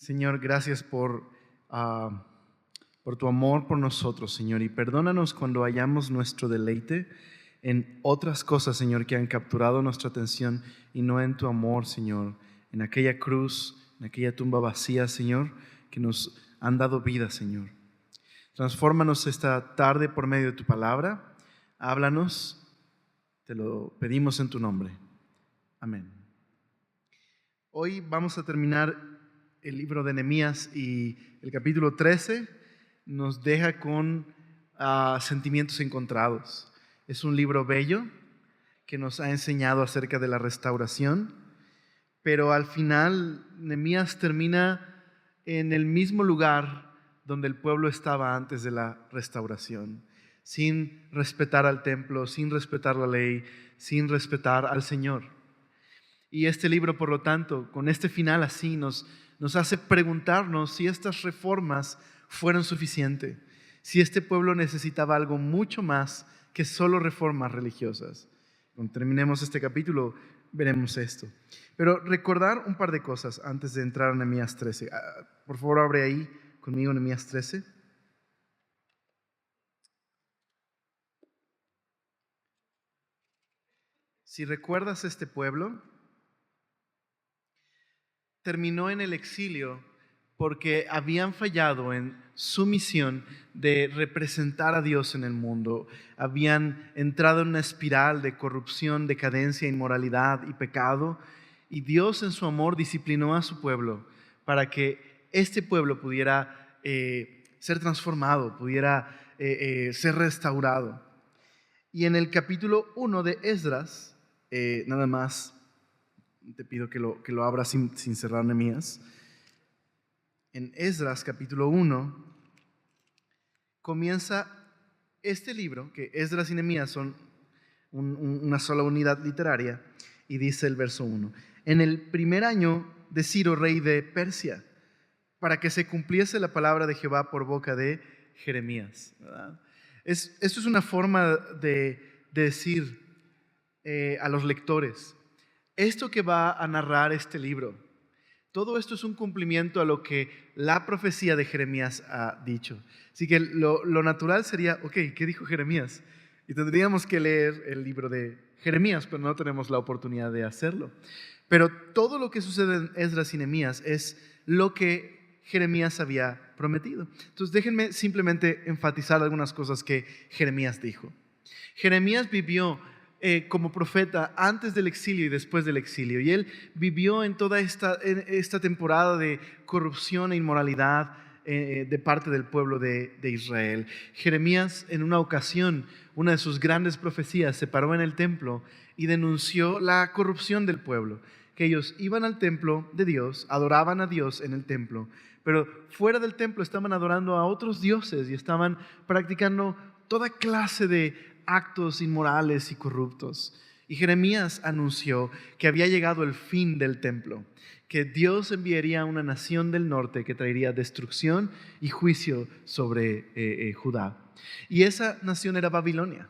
Señor, gracias por tu amor por nosotros, Señor, y perdónanos cuando hallamos nuestro deleite en otras cosas, Señor, que han capturado nuestra atención y no en tu amor, Señor, en aquella cruz, en aquella tumba vacía, Señor, que nos han dado vida, Señor. Transfórmanos esta tarde por medio de tu palabra. Háblanos, te lo pedimos en tu nombre. Amén. Hoy vamos a terminar el libro de Nehemías y el capítulo 13 nos deja con sentimientos encontrados. Es un libro bello que nos ha enseñado acerca de la restauración, pero al final Nehemías termina en el mismo lugar donde el pueblo estaba antes de la restauración, sin respetar al templo, sin respetar la ley, sin respetar al Señor. Y este libro, por lo tanto, con este final así, nos hace preguntarnos si estas reformas fueron suficientes, si este pueblo necesitaba algo mucho más que solo reformas religiosas. Cuando terminemos este capítulo, veremos esto. Pero recordar un par de cosas antes de entrar en Nehemías 13. Por favor, abre ahí conmigo Nehemías 13. Si recuerdas, este pueblo terminó en el exilio porque habían fallado en su misión de representar a Dios en el mundo. Habían entrado en una espiral de corrupción, decadencia, inmoralidad y pecado. Y Dios en su amor disciplinó a su pueblo para que este pueblo pudiera ser transformado, pudiera ser restaurado. Y en el capítulo 1 de Esdras, nada más te pido que lo abras sin cerrar Nehemías. En Esdras capítulo 1 comienza este libro, que Esdras y Nehemías son una sola unidad literaria, y dice el verso 1: en el primer año de Ciro, rey de Persia, para que se cumpliese la palabra de Jehová por boca de Jeremías. Esto es una forma de decir a los lectores: esto que va a narrar este libro, todo esto es un cumplimiento a lo que la profecía de Jeremías ha dicho. Así que lo natural sería, ok, ¿qué dijo Jeremías? Y tendríamos que leer el libro de Jeremías, pero no tenemos la oportunidad de hacerlo. Pero todo lo que sucede en Esdras y Nehemías es lo que Jeremías había prometido. Entonces déjenme simplemente enfatizar algunas cosas que Jeremías dijo. Jeremías vivió como profeta antes del exilio y después del exilio. Y él vivió en toda esta temporada de corrupción e inmoralidad de parte del pueblo de Israel. Jeremías, en una ocasión, una de sus grandes profecías, se paró en el templo y denunció la corrupción del pueblo, que ellos iban al templo de Dios, adoraban a Dios en el templo, pero fuera del templo estaban adorando a otros dioses y estaban practicando toda clase de actos inmorales y corruptos. Y Jeremías anunció que había llegado el fin del templo, que Dios enviaría a una nación del norte que traería destrucción y juicio sobre Judá. Y esa nación era Babilonia.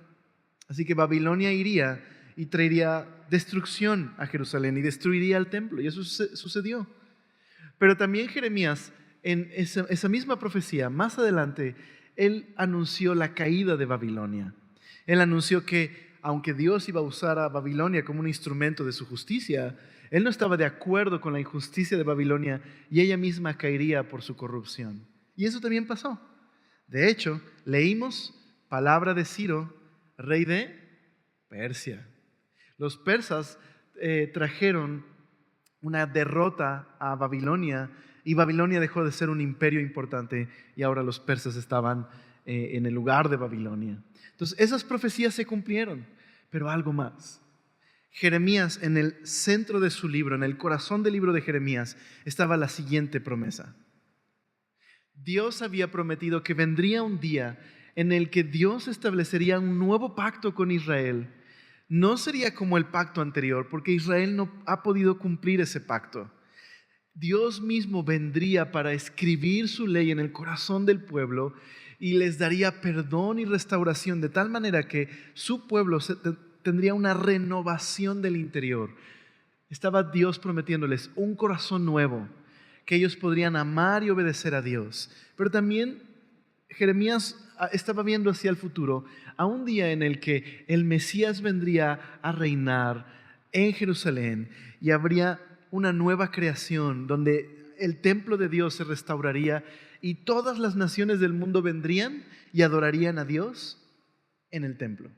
Así que Babilonia iría y traería destrucción a Jerusalén y destruiría el templo. Y eso sucedió. Pero también Jeremías, en esa misma profecía, más adelante, él anunció la caída de Babilonia. Él anunció que aunque Dios iba a usar a Babilonia como un instrumento de su justicia, él no estaba de acuerdo con la injusticia de Babilonia y ella misma caería por su corrupción. Y eso también pasó. De hecho, leímos palabra de Ciro, rey de Persia. Los persas trajeron una derrota a Babilonia y Babilonia dejó de ser un imperio importante y ahora los persas estaban en el lugar de Babilonia. Entonces esas profecías se cumplieron, pero algo más. Jeremías, en el centro de su libro, en el corazón del libro de Jeremías, estaba la siguiente promesa. Dios había prometido que vendría un día en el que Dios establecería un nuevo pacto con Israel. No sería como el pacto anterior, porque Israel no ha podido cumplir ese pacto. Dios mismo vendría para escribir su ley en el corazón del pueblo y les daría perdón y restauración de tal manera que su pueblo tendría una renovación del interior. Estaba Dios prometiéndoles un corazón nuevo que ellos podrían amar y obedecer a Dios. Pero también Jeremías estaba viendo hacia el futuro, a un día en el que el Mesías vendría a reinar en Jerusalén y habría una nueva creación donde el templo de Dios se restauraría y todas las naciones del mundo vendrían y adorarían a Dios en el templo.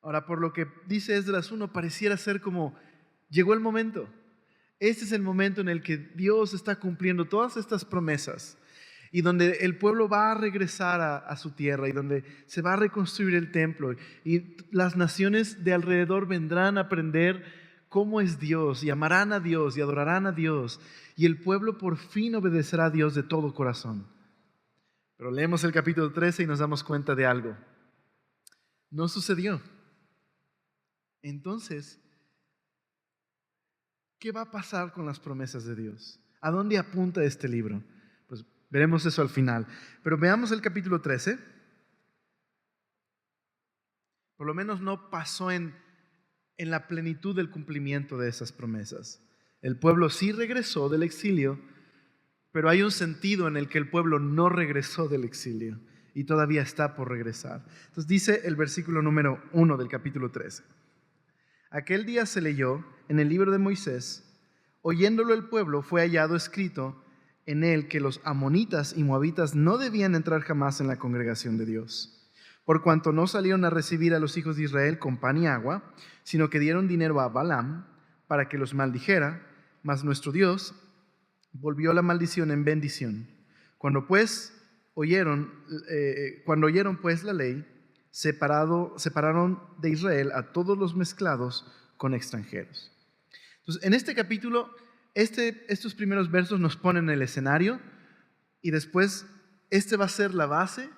Ahora, por lo que dice Esdras 1, pareciera ser como llegó el momento. Este es el momento en el que Dios está cumpliendo todas estas promesas y donde el pueblo va a regresar a su tierra y donde se va a reconstruir el templo y las naciones de alrededor vendrán a aprender cómo es Dios y amarán a Dios y adorarán a Dios y el pueblo por fin obedecerá a Dios de todo corazón. Pero leemos el capítulo 13 y nos damos cuenta de algo. No sucedió. Entonces, ¿qué va a pasar con las promesas de Dios? ¿A dónde apunta este libro? Pues veremos eso al final. Pero veamos el capítulo 13. Por lo menos no pasó en la plenitud del cumplimiento de esas promesas. El pueblo sí regresó del exilio, pero hay un sentido en el que el pueblo no regresó del exilio y todavía está por regresar. Entonces dice el versículo número 1 del capítulo 13. Aquel día se leyó en el libro de Moisés, oyéndolo el pueblo fue hallado escrito en él que los amonitas y moabitas no debían entrar jamás en la congregación de Dios, por cuanto no salieron a recibir a los hijos de Israel con pan y agua, sino que dieron dinero a Balaam para que los maldijera, mas nuestro Dios volvió la maldición en bendición. Cuando oyeron pues la ley, separaron de Israel a todos los mezclados con extranjeros. Entonces, en este capítulo, estos primeros versos nos ponen el escenario y después va a ser la base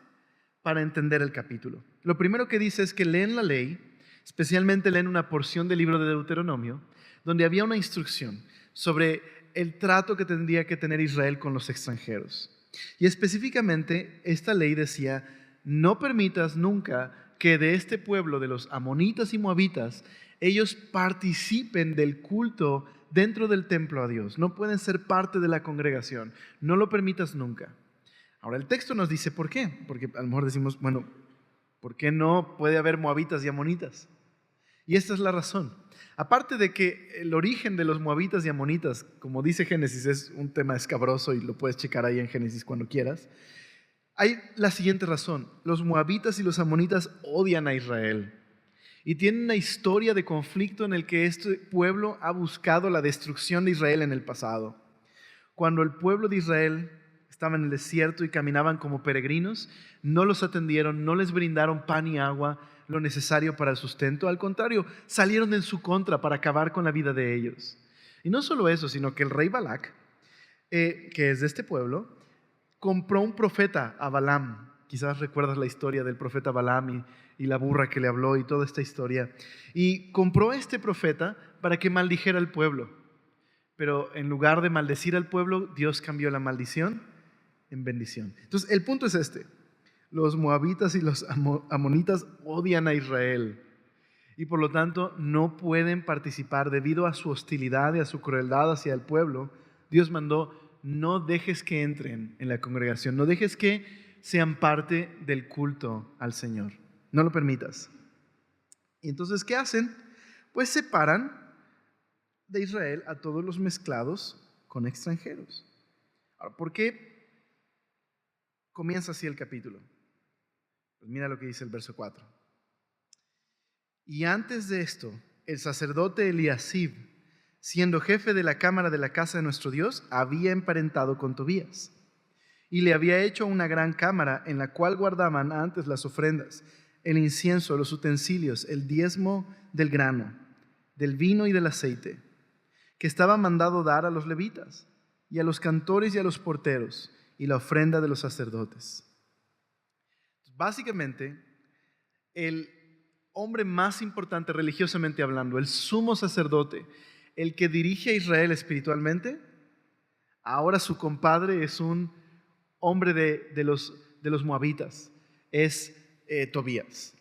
para entender el capítulo. Lo primero que dice es que leen la ley, especialmente leen una porción del libro de Deuteronomio, donde había una instrucción sobre el trato que tendría que tener Israel con los extranjeros. Y específicamente esta ley decía: no permitas nunca que de este pueblo, de los amonitas y moabitas, ellos participen del culto dentro del templo a Dios. No pueden ser parte de la congregación. No lo permitas nunca. Ahora el texto nos dice por qué. Porque a lo mejor decimos, bueno, ¿por qué no puede haber moabitas y amonitas? Y esta es la razón. Aparte de que el origen de los moabitas y amonitas, como dice Génesis, es un tema escabroso y lo puedes checar ahí en Génesis cuando quieras. Hay la siguiente razón: los moabitas y los amonitas odian a Israel y tienen una historia de conflicto en el que este pueblo ha buscado la destrucción de Israel en el pasado. Cuando el pueblo de Israel estaba en el desierto y caminaban como peregrinos, no los atendieron, no les brindaron pan y agua, lo necesario para el sustento. Al contrario, salieron en su contra para acabar con la vida de ellos. Y no solo eso, sino que el rey Balac, que es de este pueblo, compró un profeta a Balaam. Quizás recuerdas la historia del profeta Balaam y la burra que le habló y toda esta historia. Y compró a este profeta para que maldijera al pueblo. Pero en lugar de maldecir al pueblo, Dios cambió la maldición en bendición. Entonces, el punto es este: los moabitas y los amonitas odian a Israel y por lo tanto no pueden participar debido a su hostilidad y a su crueldad hacia el pueblo. Dios mandó: no dejes que entren en la congregación, no dejes que sean parte del culto al Señor, no lo permitas. Y entonces, ¿qué hacen? Pues separan de Israel a todos los mezclados con extranjeros. Ahora, ¿por qué comienza así el capítulo? Pues mira lo que dice el verso 4. Y antes de esto, el sacerdote Eliasib, siendo jefe de la cámara de la casa de nuestro Dios, había emparentado con Tobías y le había hecho una gran cámara en la cual guardaban antes las ofrendas, el incienso, los utensilios, el diezmo del grano, del vino y del aceite, que estaba mandado dar a los levitas y a los cantores y a los porteros, y la ofrenda de los sacerdotes. Básicamente, el hombre más importante religiosamente hablando, el sumo sacerdote, el que dirige a Israel espiritualmente, ahora su compadre es un hombre de los moabitas, es Tobías.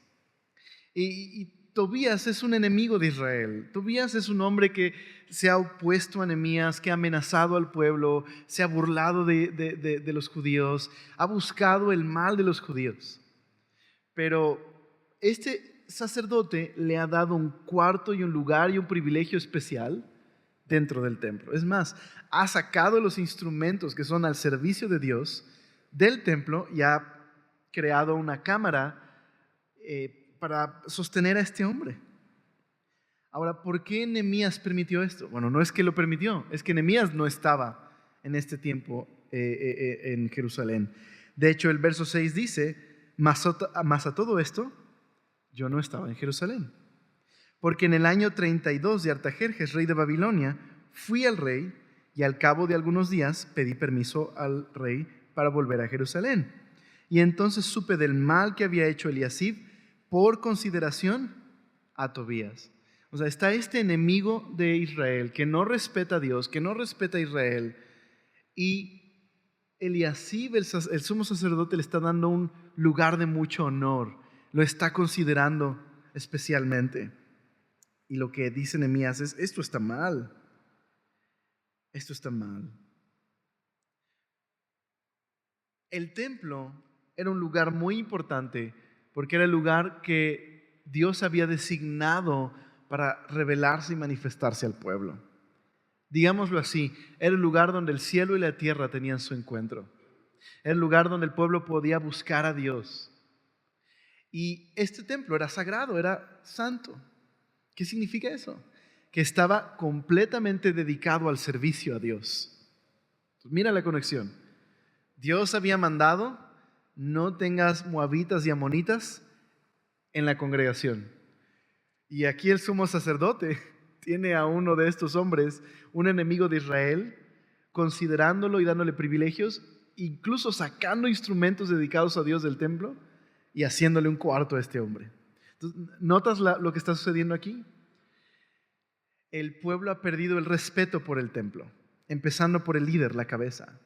Y Tobías es un enemigo de Israel. Tobías es un hombre que se ha opuesto a Nehemías, que ha amenazado al pueblo, se ha burlado de los judíos, ha buscado el mal de los judíos. Pero este sacerdote le ha dado un cuarto y un lugar y un privilegio especial dentro del templo. Es más, ha sacado los instrumentos que son al servicio de Dios del templo y ha creado una cámara para sostener a este hombre. Ahora, ¿por qué Nehemías permitió esto? Bueno, no es que lo permitió, es que Nehemías no estaba en este tiempo en Jerusalén. De hecho, el verso 6 dice, mas a todo esto, yo no estaba en Jerusalén. Porque en el año 32 de Artajerjes, rey de Babilonia, fui al rey y al cabo de algunos días pedí permiso al rey para volver a Jerusalén. Y entonces supe del mal que había hecho Eliasib por consideración a Tobías. O sea, está este enemigo de Israel que no respeta a Dios, que no respeta a Israel, y Eliasib, el sumo sacerdote, le está dando un lugar de mucho honor, lo está considerando especialmente. Y lo que dice Nehemías es, esto está mal, esto está mal. El templo era un lugar muy importante porque era el lugar que Dios había designado para revelarse y manifestarse al pueblo. Digámoslo así, era el lugar donde el cielo y la tierra tenían su encuentro. Era el lugar donde el pueblo podía buscar a Dios. Y este templo era sagrado, era santo. ¿Qué significa eso? Que estaba completamente dedicado al servicio a Dios. Entonces, mira la conexión. Dios había mandado, no tengas moabitas y amonitas en la congregación. Y aquí el sumo sacerdote tiene a uno de estos hombres, un enemigo de Israel, considerándolo y dándole privilegios, incluso sacando instrumentos dedicados a Dios del templo y haciéndole un cuarto a este hombre. Entonces, ¿notas lo que está sucediendo aquí? El pueblo ha perdido el respeto por el templo, empezando por el líder, la cabeza.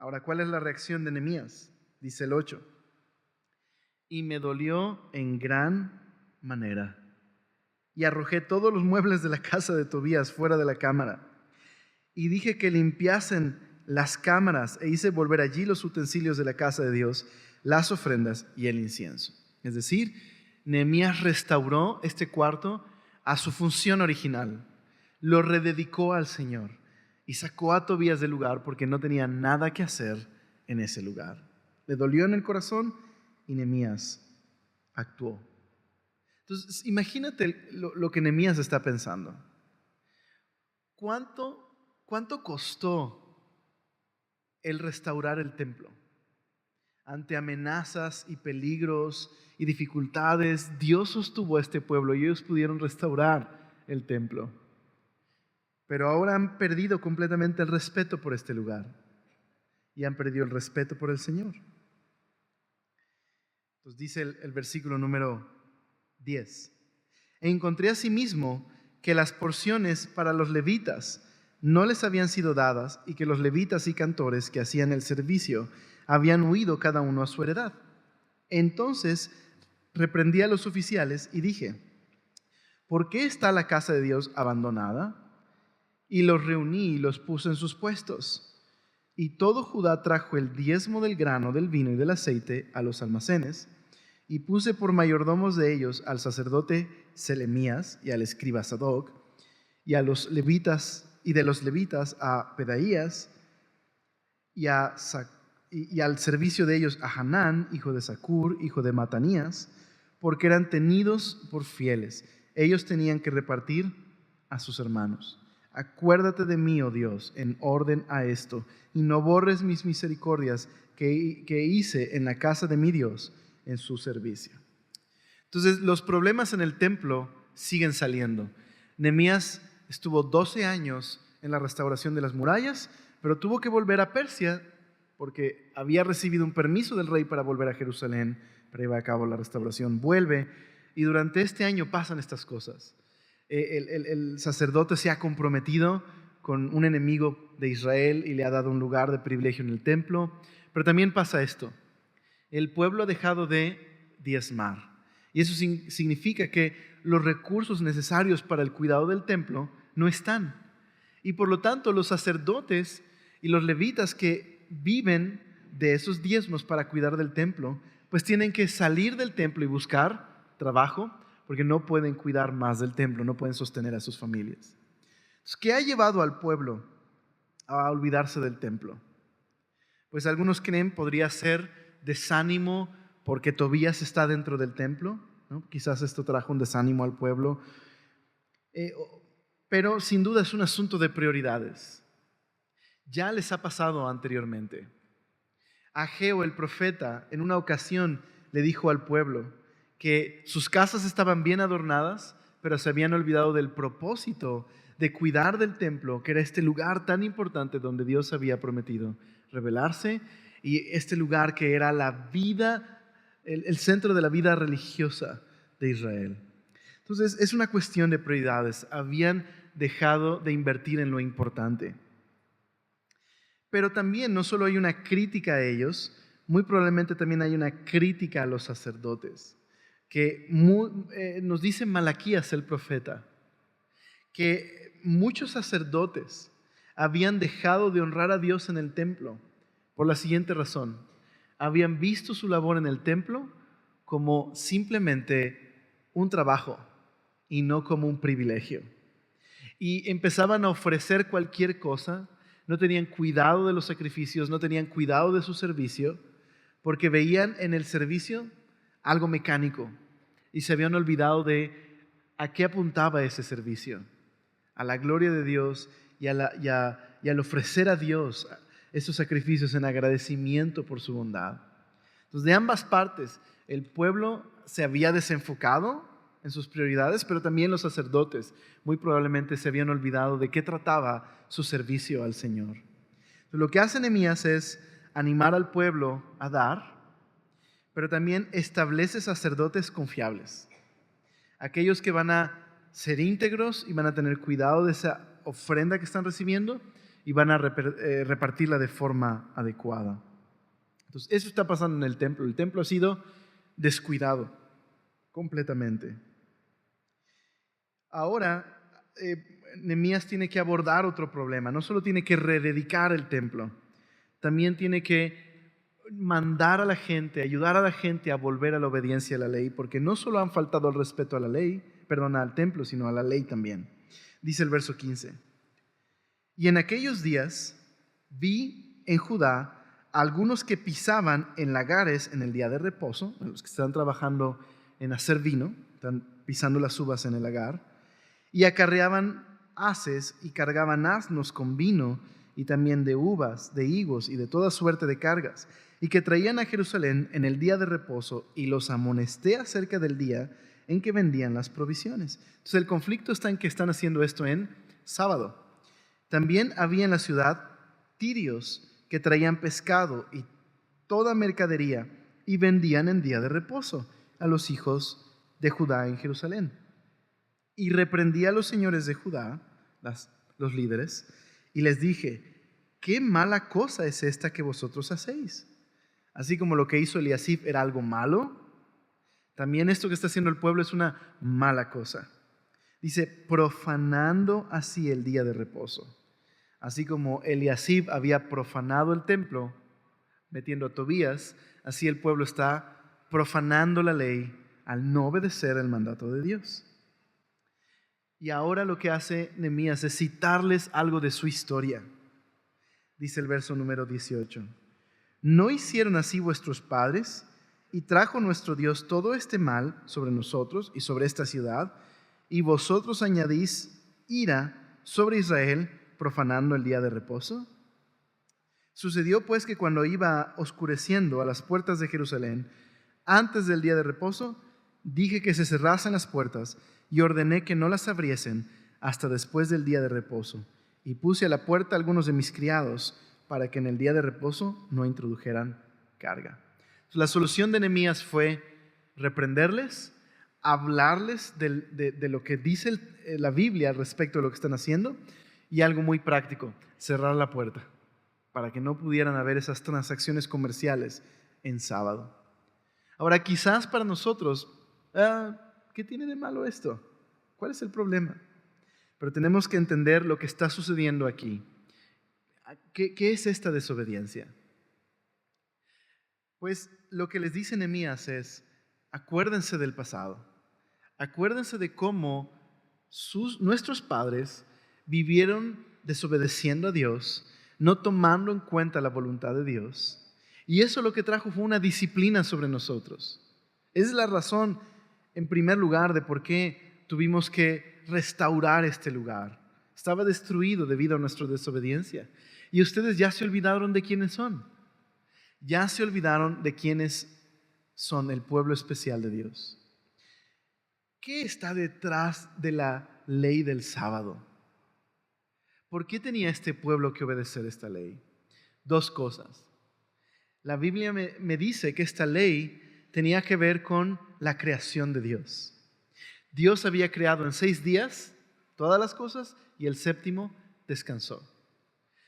Ahora, ¿cuál es la reacción de Nehemías? Dice el 8. Y me dolió en gran manera. Y arrojé todos los muebles de la casa de Tobías fuera de la cámara. Y dije que limpiasen las cámaras e hice volver allí los utensilios de la casa de Dios, las ofrendas y el incienso. Es decir, Nehemías restauró este cuarto a su función original. Lo rededicó al Señor y sacó a Tobías del lugar porque no tenía nada que hacer en ese lugar. Le dolió en el corazón y Nehemías actuó. Entonces, imagínate lo que Nehemías está pensando. ¿Cuánto costó el restaurar el templo? Ante amenazas y peligros y dificultades, Dios sostuvo a este pueblo y ellos pudieron restaurar el templo. Pero ahora han perdido completamente el respeto por este lugar y han perdido el respeto por el Señor. Entonces dice el versículo número 10. Encontré asimismo que las porciones para los levitas no les habían sido dadas y que los levitas y cantores que hacían el servicio habían huido cada uno a su heredad. Entonces reprendí a los oficiales y dije, ¿por qué está la casa de Dios abandonada? Y los reuní y los puse en sus puestos. Y todo Judá trajo el diezmo del grano, del vino y del aceite a los almacenes, y puse por mayordomos de ellos al sacerdote Selemías y al escriba Sadoc, y a los levitas, y de los levitas a Pedaías, y al servicio de ellos a Hanán, hijo de Zacur, hijo de Matanías, porque eran tenidos por fieles. Ellos tenían que repartir a sus hermanos. Acuérdate de mí, oh Dios, en orden a esto, y no borres mis misericordias que hice en la casa de mi Dios en su servicio. Entonces, los problemas en el templo siguen saliendo. Nehemías estuvo 12 años en la restauración de las murallas, pero tuvo que volver a Persia porque había recibido un permiso del rey para volver a Jerusalén para llevar a cabo la restauración. Vuelve y durante este año pasan estas cosas. El sacerdote se ha comprometido con un enemigo de Israel y le ha dado un lugar de privilegio en el templo. Pero también pasa esto. El pueblo ha dejado de diezmar. Y eso significa que los recursos necesarios para el cuidado del templo no están. Y por lo tanto, los sacerdotes y los levitas que viven de esos diezmos para cuidar del templo, pues tienen que salir del templo y buscar trabajo, porque no pueden cuidar más del templo, no pueden sostener a sus familias. Entonces, ¿qué ha llevado al pueblo a olvidarse del templo? Pues algunos creen podría ser desánimo porque Tobías está dentro del templo, ¿no? Quizás esto trajo un desánimo al pueblo, pero sin duda es un asunto de prioridades. Ya les ha pasado anteriormente. Ageo, el profeta, en una ocasión le dijo al pueblo que sus casas estaban bien adornadas, pero se habían olvidado del propósito de cuidar del templo, que era este lugar tan importante donde Dios había prometido revelarse, y este lugar que era la vida, el centro de la vida religiosa de Israel. Entonces es una cuestión de prioridades. Habían dejado de invertir en lo importante. Pero también no solo hay una crítica a ellos, muy probablemente también hay una crítica a los sacerdotes, que nos dice Malaquías el profeta, que muchos sacerdotes habían dejado de honrar a Dios en el templo por la siguiente razón: habían visto su labor en el templo como simplemente un trabajo y no como un privilegio. Y empezaban a ofrecer cualquier cosa, no tenían cuidado de los sacrificios, no tenían cuidado de su servicio, porque veían en el servicio algo mecánico y se habían olvidado de a qué apuntaba ese servicio: a la gloria de Dios y al ofrecer a Dios esos sacrificios en agradecimiento por su bondad. Entonces, de ambas partes, el pueblo se había desenfocado en sus prioridades, pero también los sacerdotes muy probablemente se habían olvidado de qué trataba su servicio al Señor. Entonces, lo que hace Nehemías es animar al pueblo a dar, pero también establece sacerdotes confiables, aquellos que van a ser íntegros y van a tener cuidado de esa ofrenda que están recibiendo y van a repartirla de forma adecuada. Entonces, eso está pasando en el templo. El templo ha sido descuidado completamente. Ahora, Nehemías tiene que abordar otro problema. No solo tiene que rededicar el templo, también tiene que mandar a la gente, ayudar a la gente a volver a la obediencia a la ley, porque no solo han faltado al respeto a la ley, al templo, sino a la ley también. Dice el verso 15: y en aquellos días vi en Judá algunos que pisaban en lagares en el día de reposo, los que están trabajando en hacer vino, están pisando las uvas en el lagar, y acarreaban haces y cargaban asnos con vino y también de uvas, de higos y de toda suerte de cargas, y que traían a Jerusalén en el día de reposo, y los amonesté acerca del día en que vendían las provisiones. Entonces el conflicto está en que están haciendo esto en sábado. También había en la ciudad tirios que traían pescado y toda mercadería y vendían en día de reposo a los hijos de Judá en Jerusalén. Y reprendí a los señores de Judá, los líderes, y les dije: ¿qué mala cosa es esta que vosotros hacéis? Así como lo que hizo Eliasib era algo malo, también esto que está haciendo el pueblo es una mala cosa. Dice: profanando así el día de reposo. Así como Eliasib había profanado el templo, metiendo a Tobías, así el pueblo está profanando la ley al no obedecer el mandato de Dios. Y ahora lo que hace Nehemías es citarles algo de su historia. Dice el verso número 18: ¿no hicieron así vuestros padres? Y trajo nuestro Dios todo este mal sobre nosotros y sobre esta ciudad, y vosotros añadís ira sobre Israel, profanando el día de reposo. Sucedió pues que cuando iba oscureciendo a las puertas de Jerusalén, antes del día de reposo, dije que se cerrasen las puertas y ordené que no las abriesen hasta después del día de reposo. Y puse a la puerta a algunos de mis criados para que en el día de reposo no introdujeran carga. La solución de Nehemías fue reprenderles, hablarles de lo que dice la Biblia respecto a lo que están haciendo, y algo muy práctico: cerrar la puerta para que no pudieran haber esas transacciones comerciales en sábado. Ahora, quizás para nosotros ¿Qué tiene de malo esto? ¿Cuál es el problema? Pero tenemos que entender lo que está sucediendo aquí. ¿Qué es esta desobediencia? Pues lo que les dice Nehemías es, acuérdense del pasado. Acuérdense de cómo nuestros padres vivieron desobedeciendo a Dios, no tomando en cuenta la voluntad de Dios. Y eso lo que trajo fue una disciplina sobre nosotros. Esa es la razón, en primer lugar, de por qué tuvimos que restaurar este lugar. Estaba destruido debido a nuestra desobediencia. Y ustedes ya se olvidaron de quiénes son. Ya se olvidaron de quiénes son el pueblo especial de Dios. ¿Qué está detrás de la ley del sábado? ¿Por qué tenía este pueblo que obedecer esta ley? Dos cosas. La Biblia me dice que esta ley tenía que ver con la creación de Dios. Dios había creado en 6 días todas las cosas y el séptimo descansó.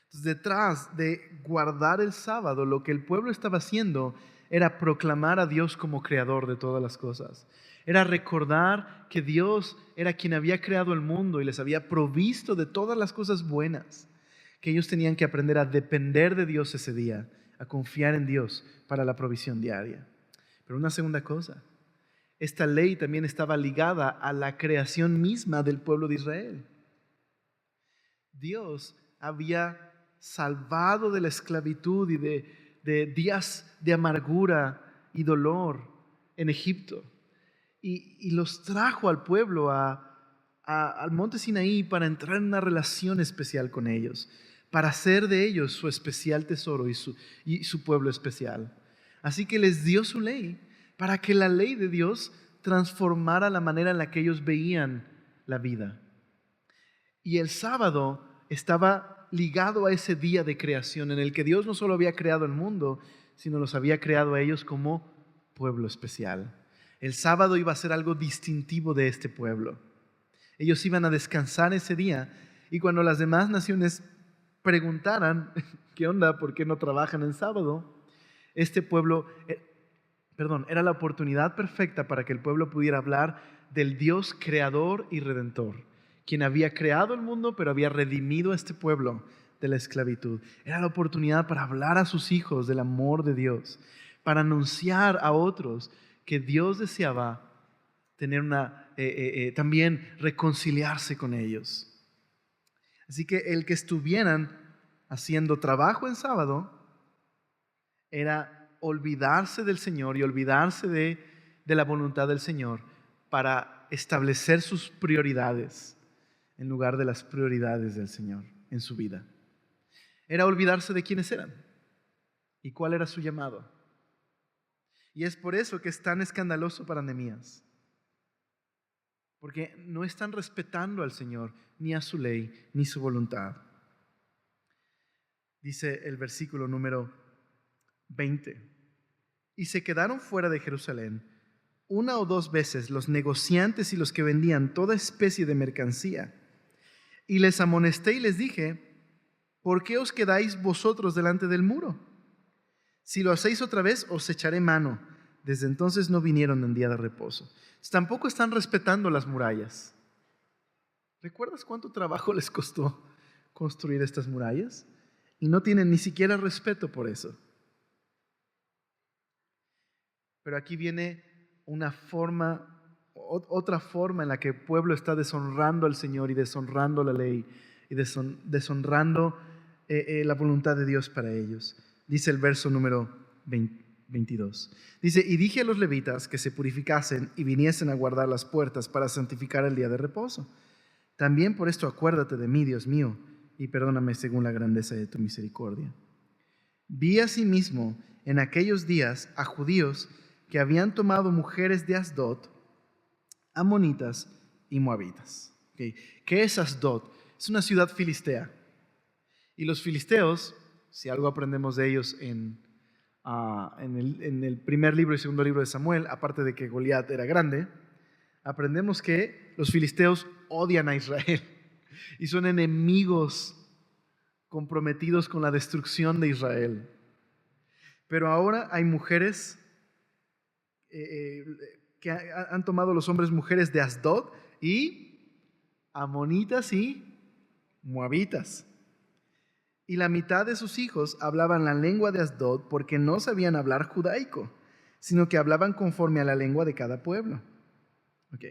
Entonces, detrás de guardar el sábado, lo que el pueblo estaba haciendo era proclamar a Dios como creador de todas las cosas. Era recordar que Dios era quien había creado el mundo y les había provisto de todas las cosas buenas, que ellos tenían que aprender a depender de Dios ese día, a confiar en Dios para la provisión diaria. Pero una segunda cosa, esta ley también estaba ligada a la creación misma del pueblo de Israel. Dios había salvado de la esclavitud y de días de amargura y dolor en Egipto. Y los trajo al pueblo al monte Sinaí para entrar en una relación especial con ellos, para hacer de ellos su especial tesoro y su pueblo especial. Así que les dio su ley para que la ley de Dios transformara la manera en la que ellos veían la vida. Y el sábado estaba ligado a ese día de creación en el que Dios no solo había creado el mundo, sino los había creado a ellos como pueblo especial. El sábado iba a ser algo distintivo de este pueblo. Ellos iban a descansar ese día y cuando las demás naciones preguntaran, ¿qué onda? ¿Por qué no trabajan en sábado? Este pueblo, era la oportunidad perfecta para que el pueblo pudiera hablar del Dios creador y redentor, quien había creado el mundo pero había redimido a este pueblo de la esclavitud. Era la oportunidad para hablar a sus hijos del amor de Dios, para anunciar a otros que Dios deseaba tener también reconciliarse con ellos. Así que el que estuvieran haciendo trabajo en sábado era olvidarse del Señor y olvidarse de la voluntad del Señor para establecer sus prioridades en lugar de las prioridades del Señor en su vida. Era olvidarse de quiénes eran y cuál era su llamado. Y es por eso que es tan escandaloso para Nehemías, porque no están respetando al Señor, ni a su ley, ni su voluntad. Dice el versículo número 20: y se quedaron fuera de Jerusalén 1 o 2 veces los negociantes y los que vendían toda especie de mercancía. Y les amonesté y les dije: ¿por qué os quedáis vosotros delante del muro? Si lo hacéis otra vez, os echaré mano. Desde entonces no vinieron en día de reposo. Tampoco están respetando las murallas. ¿Recuerdas cuánto trabajo les costó construir estas murallas? Y no tienen ni siquiera respeto por eso. Pero aquí viene otra forma en la que el pueblo está deshonrando al Señor y deshonrando la ley y deshonrando la voluntad de Dios para ellos. Dice el verso número 22. Dice: y dije a los levitas que se purificasen y viniesen a guardar las puertas para santificar el día de reposo. También por esto acuérdate de mí, Dios mío, y perdóname según la grandeza de tu misericordia. Vi asimismo en aquellos días a judíos que habían tomado mujeres de Asdod, amonitas y moabitas. ¿Qué es Asdod? Es una ciudad filistea. Y los filisteos, si algo aprendemos de ellos en el primer libro y segundo libro de Samuel, aparte de que Goliat era grande, aprendemos que los filisteos odian a Israel y son enemigos comprometidos con la destrucción de Israel. Pero ahora hay mujeres han tomado los hombres mujeres de Asdod y amonitas y moabitas. Y la mitad de sus hijos hablaban la lengua de Asdod porque no sabían hablar judaico, sino que hablaban conforme a la lengua de cada pueblo. Ok.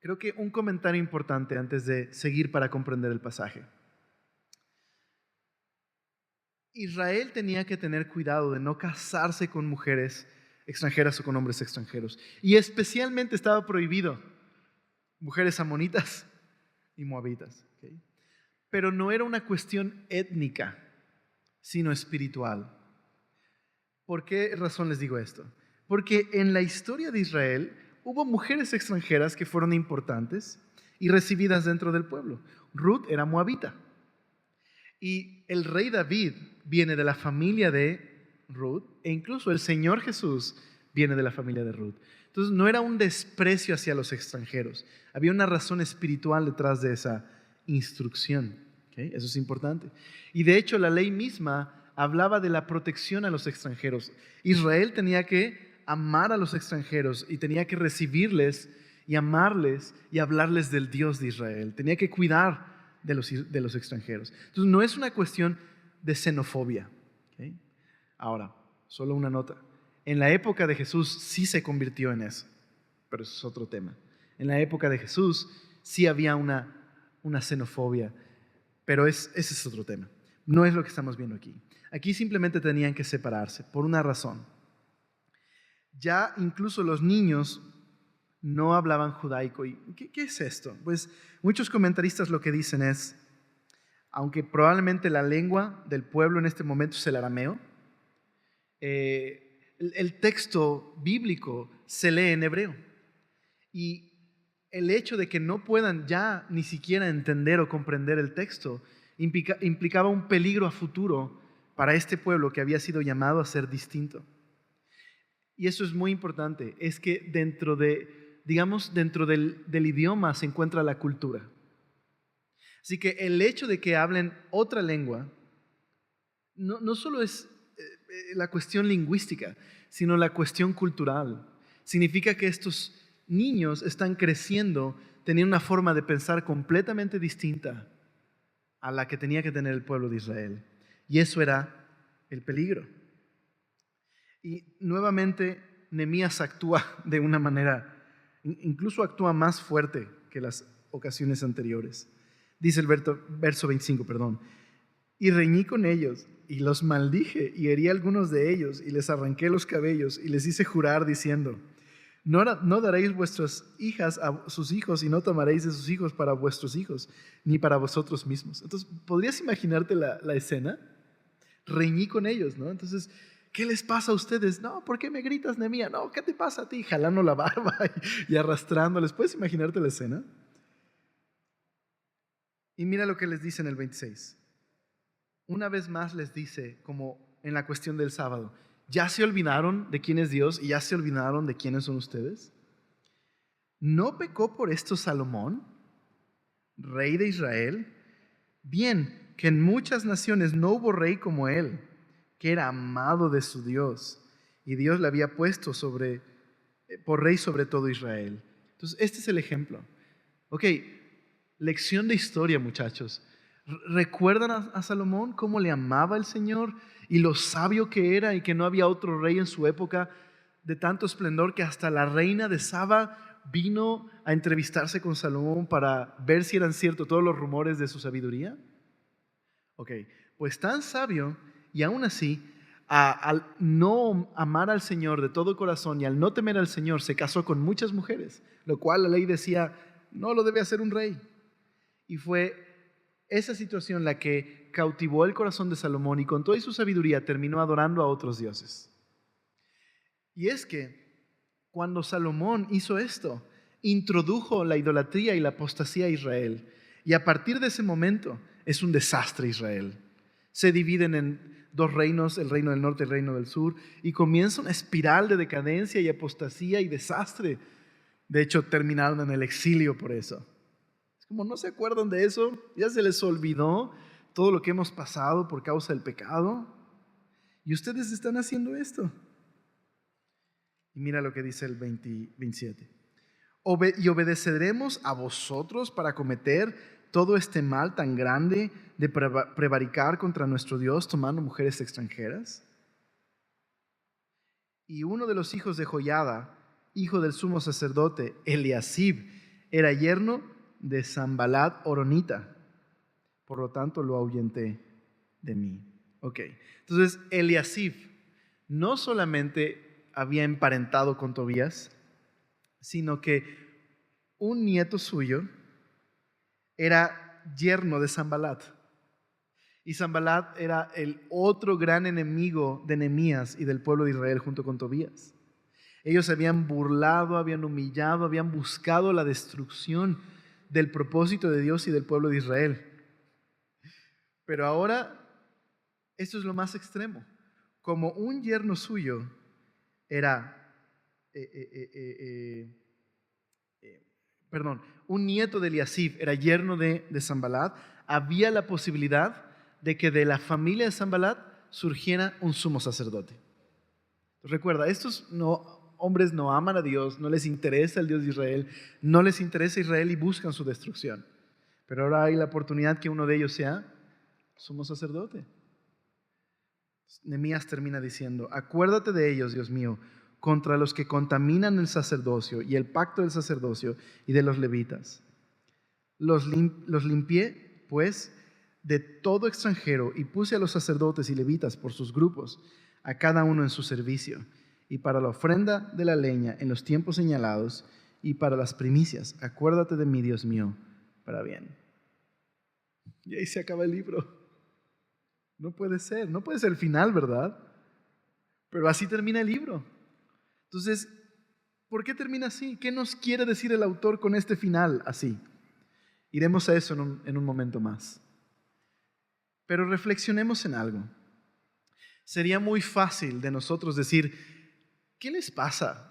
Creo que un comentario importante antes de seguir para comprender el pasaje. Israel tenía que tener cuidado de no casarse con mujeres extranjeras o con hombres extranjeros. Y especialmente estaba prohibido mujeres amonitas y moabitas. ¿Okay? Pero no era una cuestión étnica, sino espiritual. ¿Por qué razón les digo esto? Porque en la historia de Israel hubo mujeres extranjeras que fueron importantes y recibidas dentro del pueblo. Ruth era moabita. Y el rey David viene de la familia de Ruth, e incluso el Señor Jesús viene de la familia de Ruth. Entonces no era un desprecio hacia los extranjeros, había una razón espiritual detrás de esa instrucción. ¿Okay? Eso es importante. Y de hecho la ley misma hablaba de la protección a los extranjeros. Israel tenía que amar a los extranjeros y tenía que recibirles y amarles y hablarles del Dios de Israel. Tenía que cuidar de los extranjeros. Entonces no es una cuestión de xenofobia. ¿Okay? Ahora, solo una nota. En la época de Jesús sí se convirtió en eso, pero eso es otro tema. En la época de Jesús sí había una xenofobia, pero ese es otro tema. No es lo que estamos viendo aquí. Aquí simplemente tenían que separarse por una razón. Ya incluso los niños no hablaban judaico. ¿Y qué es esto? Pues muchos comentaristas lo que dicen es, aunque probablemente la lengua del pueblo en este momento es el arameo, el texto bíblico se lee en hebreo. Y el hecho de que no puedan ya ni siquiera entender o comprender el texto implicaba un peligro a futuro para este pueblo que había sido llamado a ser distinto. Y eso es muy importante, es que dentro del idioma se encuentra la cultura. Así que el hecho de que hablen otra lengua no solo es la cuestión lingüística, sino la cuestión cultural. Significa que estos niños están creciendo teniendo una forma de pensar completamente distinta a la que tenía que tener el pueblo de Israel. Y eso era el peligro. Y nuevamente Nehemías actúa de una manera, incluso actúa más fuerte que las ocasiones anteriores. Dice el verso 25, y reñí con ellos y los maldije y herí a algunos de ellos y les arranqué los cabellos y les hice jurar diciendo, no daréis vuestras hijas a sus hijos y no tomaréis de sus hijos para vuestros hijos, ni para vosotros mismos. Entonces, ¿podrías imaginarte la escena? Reñí con ellos, ¿no? Entonces, ¿qué les pasa a ustedes? No, ¿por qué me gritas, Nehemías? No, ¿qué te pasa a ti? Jalando la barba y arrastrándoles. ¿Puedes imaginarte la escena? Y mira lo que les dice en el 26. Una vez más les dice, como en la cuestión del sábado, ¿ya se olvidaron de quién es Dios y ya se olvidaron de quiénes son ustedes? ¿No pecó por esto Salomón, rey de Israel? Bien, que en muchas naciones no hubo rey como él, que era amado de su Dios, y Dios le había puesto por rey sobre todo Israel. Entonces, este es el ejemplo. Ok, lección de historia, muchachos. ¿Recuerdan a Salomón cómo le amaba el Señor y lo sabio que era y que no había otro rey en su época de tanto esplendor que hasta la reina de Saba vino a entrevistarse con Salomón para ver si eran ciertos todos los rumores de su sabiduría? Ok, pues tan sabio y aún así al no amar al Señor de todo corazón y al no temer al Señor se casó con muchas mujeres, lo cual la ley decía no lo debe hacer un rey. Y fue esa situación la que cautivó el corazón de Salomón y con toda su sabiduría terminó adorando a otros dioses. Y es que cuando Salomón hizo esto, introdujo la idolatría y la apostasía a Israel. Y a partir de ese momento es un desastre Israel. Se dividen en dos reinos, el reino del norte y el reino del sur, y comienza una espiral de decadencia y apostasía y desastre. De hecho, terminaron en el exilio por eso. Como no se acuerdan de eso, ya se les olvidó todo lo que hemos pasado por causa del pecado. Y ustedes están haciendo esto. Y mira lo que dice el 27. Y obedeceremos a vosotros para cometer todo este mal tan grande de prevaricar contra nuestro Dios tomando mujeres extranjeras. Y uno de los hijos de Joiada, hijo del sumo sacerdote Eliasib, era yerno de Sanbalat Horonita. Por lo tanto, lo ahuyenté de mí. Ok, entonces Eliasib no solamente había emparentado con Tobías, sino que un nieto suyo era yerno de Sanbalat. Y Sanbalat era el otro gran enemigo de Nehemías y del pueblo de Israel junto con Tobías. Ellos se habían burlado, habían humillado, habían buscado la destrucción del propósito de Dios y del pueblo de Israel. Pero ahora, esto es lo más extremo. Como un yerno suyo era, un nieto de Eliasib era yerno de Sanbalat, había la posibilidad de que de la familia de Sanbalat surgiera un sumo sacerdote. Recuerda, estos hombres no aman a Dios, no les interesa el Dios de Israel, no les interesa Israel y buscan su destrucción. Pero ahora hay la oportunidad que uno de ellos sea sumo sacerdote. Nehemías termina diciendo: acuérdate de ellos, Dios mío, contra los que contaminan el sacerdocio y el pacto del sacerdocio y de los levitas. Los limpié, pues, de todo extranjero y puse a los sacerdotes y levitas por sus grupos, a cada uno en su servicio, y para la ofrenda de la leña en los tiempos señalados y para las primicias. Acuérdate de mí, Dios mío, para bien. Y ahí se acaba el libro. No puede ser el final, ¿verdad? Pero así termina el libro. Entonces, ¿por qué termina así? ¿Qué nos quiere decir el autor con este final así? Iremos a eso en un momento más. Pero reflexionemos en algo. Sería muy fácil de nosotros decir: ¿qué les pasa?